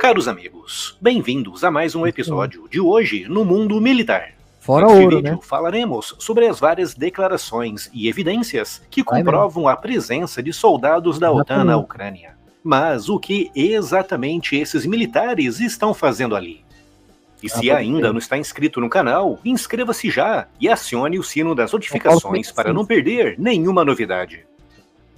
Caros amigos, bem-vindos a mais um episódio de Hoje no Mundo Militar. Fora Neste ouro, vídeo né? falaremos sobre as várias declarações e evidências que comprovam a presença de soldados da OTAN na Ucrânia. Mas o que exatamente esses militares estão fazendo ali? E se ainda não está inscrito no canal, inscreva-se já e acione o sino das notificações para não perder nenhuma novidade.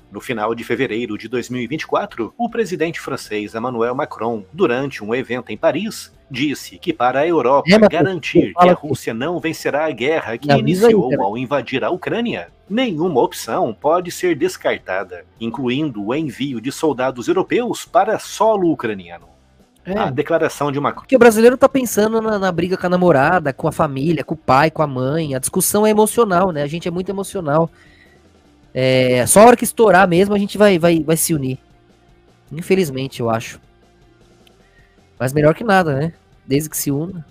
No final de fevereiro de 2024, o presidente francês Emmanuel Macron, durante um evento em Paris, disse que para a Europa garantir que a Rússia não vencerá a guerra que iniciou ao invadir a Ucrânia, nenhuma opção pode ser descartada, incluindo o envio de soldados europeus para solo ucraniano. A declaração de Macron... Porque o brasileiro tá pensando na briga com a namorada, com a família, com o pai, com a mãe. A discussão é emocional, né? A gente é muito emocional. Só a hora que estourar mesmo a gente vai se unir. Infelizmente, eu acho. Mas melhor que nada, né? Desde que se una.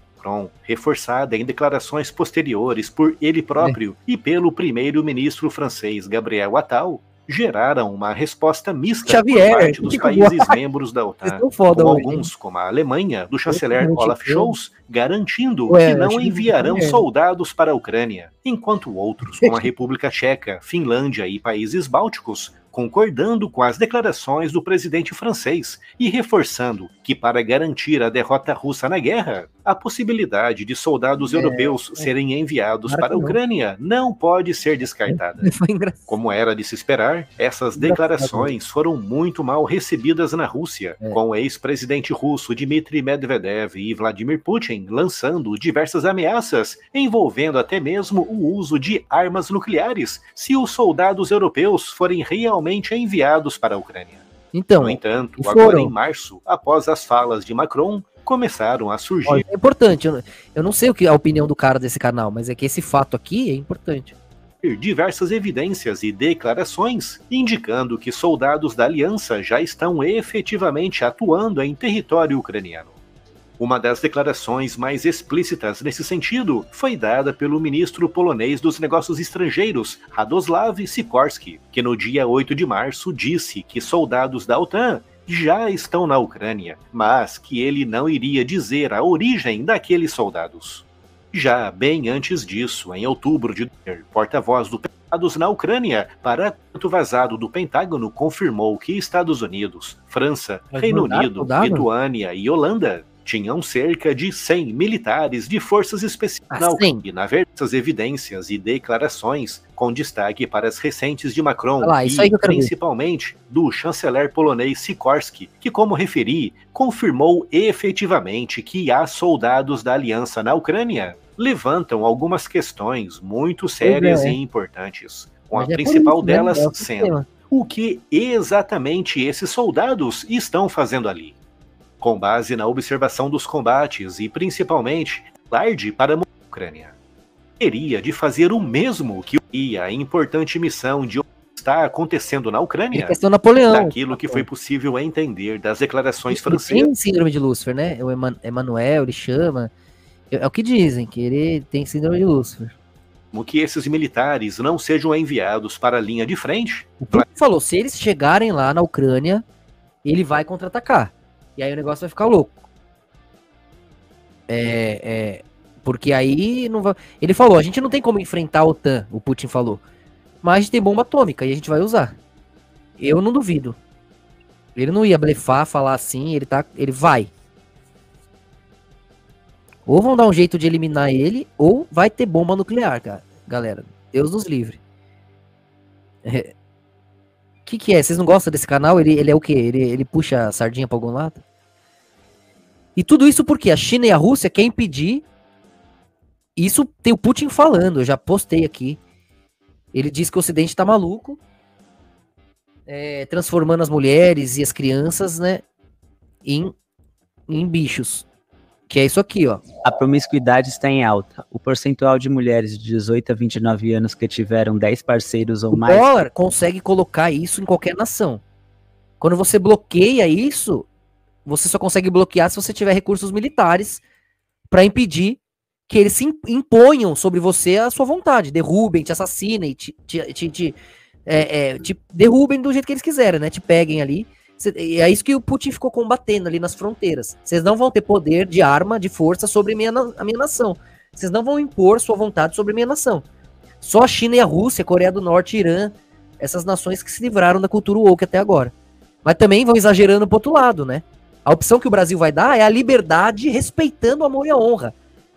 Reforçada em declarações posteriores por ele próprio e pelo primeiro-ministro francês Gabriel Attal, geraram uma resposta mista por parte dos países membros da OTAN, com alguns, como a Alemanha, do chanceler Olaf Scholz, garantindo que não enviarão soldados para a Ucrânia, enquanto outros, como a República Tcheca, Finlândia e países bálticos, concordando com as declarações do presidente francês e reforçando que, para garantir a derrota russa na guerra, a possibilidade de soldados europeus serem enviados para a Ucrânia não pode ser descartada. Como era de se esperar, essas declarações foram muito mal recebidas na Rússia, com o ex-presidente russo Dmitry Medvedev e Vladimir Putin lançando diversas ameaças, envolvendo até mesmo o uso de armas nucleares, se os soldados europeus forem realmente enviados para a Ucrânia. Então, no entanto, agora em março, após as falas de Macron, começaram a surgir... É importante, eu não sei a opinião do cara desse canal, mas é que esse fato aqui é importante. Diversas evidências e declarações indicando que soldados da aliança já estão efetivamente atuando em território ucraniano. Uma das declarações mais explícitas nesse sentido foi dada pelo ministro polonês dos Negócios Estrangeiros, Radoslaw Sikorski, que no dia 8 de março disse que soldados da OTAN já estão na Ucrânia, mas que ele não iria dizer a origem daqueles soldados. Já bem antes disso, em outubro de porta-voz do soldados na Ucrânia, para vazado do Pentágono confirmou que Estados Unidos, França, Reino Unido, Lituânia e Holanda tinham cerca de 100 militares de forças especiais na Ucrânia. E na verdade, essas evidências e declarações, com destaque para as recentes de Macron e principalmente do chanceler polonês Sikorski, que, como referi, confirmou efetivamente que há soldados da aliança na Ucrânia, levantam algumas questões muito sérias e importantes, com a principal delas sendo o que exatamente esses soldados estão fazendo ali. Com base na observação dos combates e principalmente alarde para a Ucrânia, teria de fazer o mesmo que a importante missão de o que está acontecendo na Ucrânia, daquilo que foi possível entender das declarações francesas. Tem síndrome de Lúcifer, né? O Emmanuel, ele chama, é o que dizem, que ele tem síndrome de Lúcifer. Como que esses militares não sejam enviados para a linha de frente. O Putin falou, se eles chegarem lá na Ucrânia, ele vai contra-atacar. E aí o negócio vai ficar louco. Porque aí não vai... Ele falou, a gente não tem como enfrentar a OTAN, o Putin falou. Mas a gente tem bomba atômica e a gente vai usar. Eu não duvido. Ele não ia blefar, falar assim, ele vai. Ou vão dar um jeito de eliminar ele, ou vai ter bomba nuclear, cara. Galera, Deus nos livre. Que é? Vocês não gostam desse canal? Ele é o quê? Ele puxa a sardinha pra algum lado? E tudo isso porque a China e a Rússia querem impedir. Isso tem o Putin falando, eu já postei aqui. Ele diz que o Ocidente tá maluco, transformando as mulheres e as crianças, né, em bichos. Que é isso aqui, ó. A promiscuidade está em alta. O percentual de mulheres de 18 a 29 anos que tiveram 10 parceiros ou mais... O dólar consegue colocar isso em qualquer nação. Quando você bloqueia isso, você só consegue bloquear se você tiver recursos militares para impedir que eles se imponham sobre você a sua vontade. Derrubem, te assassinem, te derrubem do jeito que eles quiserem, né? Te peguem ali E é isso que o Putin ficou combatendo ali nas fronteiras. Vocês não vão ter poder de arma, de força sobre a minha nação. Vocês não vão impor sua vontade sobre a minha nação. Só a China e a Rússia, a Coreia do Norte, Irã, essas nações que se livraram da cultura woke até agora. Mas também vão exagerando pro outro lado, né? A opção que o Brasil vai dar é a liberdade respeitando o amor e a honra.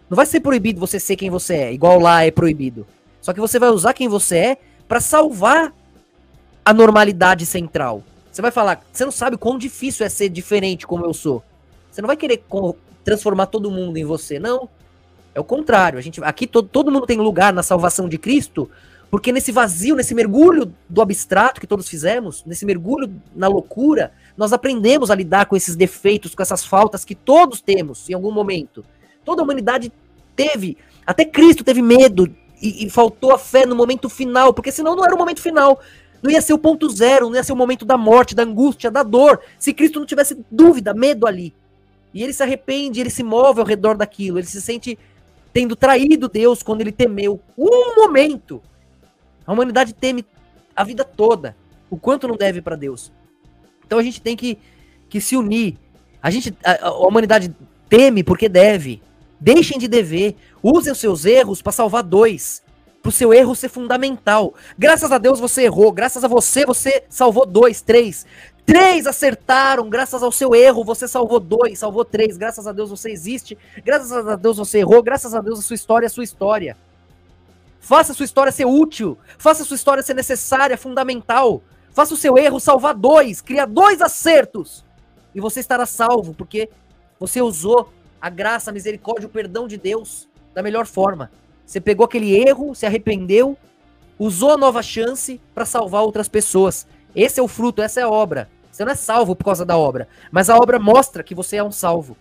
Não vai ser proibido você ser quem você é, igual lá é proibido. Só que você vai usar quem você é pra salvar a normalidade central. Você vai falar, você não sabe quão difícil é ser diferente como eu sou. Você não vai querer transformar todo mundo em você, não. É o contrário. Aqui todo mundo tem lugar na salvação de Cristo, porque nesse vazio, nesse mergulho do abstrato que todos fizemos, nesse mergulho na loucura, nós aprendemos a lidar com esses defeitos, com essas faltas que todos temos em algum momento. Toda a humanidade teve, até Cristo teve medo e faltou a fé no momento final, porque senão não era o momento final. Não ia ser o ponto zero, não ia ser o momento da morte, da angústia, da dor, se Cristo não tivesse dúvida, medo ali. E ele se arrepende, ele se move ao redor daquilo, ele se sente tendo traído Deus quando ele temeu um momento. A humanidade teme a vida toda, o quanto não deve para Deus. Então a gente tem que se unir. A humanidade teme porque deve. Deixem de dever, usem os seus erros para salvar dois. Pro seu erro ser fundamental. Graças a Deus você errou, graças a você salvou 2, 3. 3 acertaram, graças ao seu erro você salvou 2, salvou 3. Graças a Deus você existe, graças a Deus você errou, graças a Deus a sua história é a sua história. Faça a sua história ser útil, faça a sua história ser necessária, fundamental. Faça o seu erro salvar 2, cria 2 acertos. E você estará salvo, porque você usou a graça, a misericórdia, o perdão de Deus da melhor forma. Você pegou aquele erro, se arrependeu, usou a nova chance para salvar outras pessoas. Esse é o fruto, essa é a obra. Você não é salvo por causa da obra, mas a obra mostra que você é um salvo.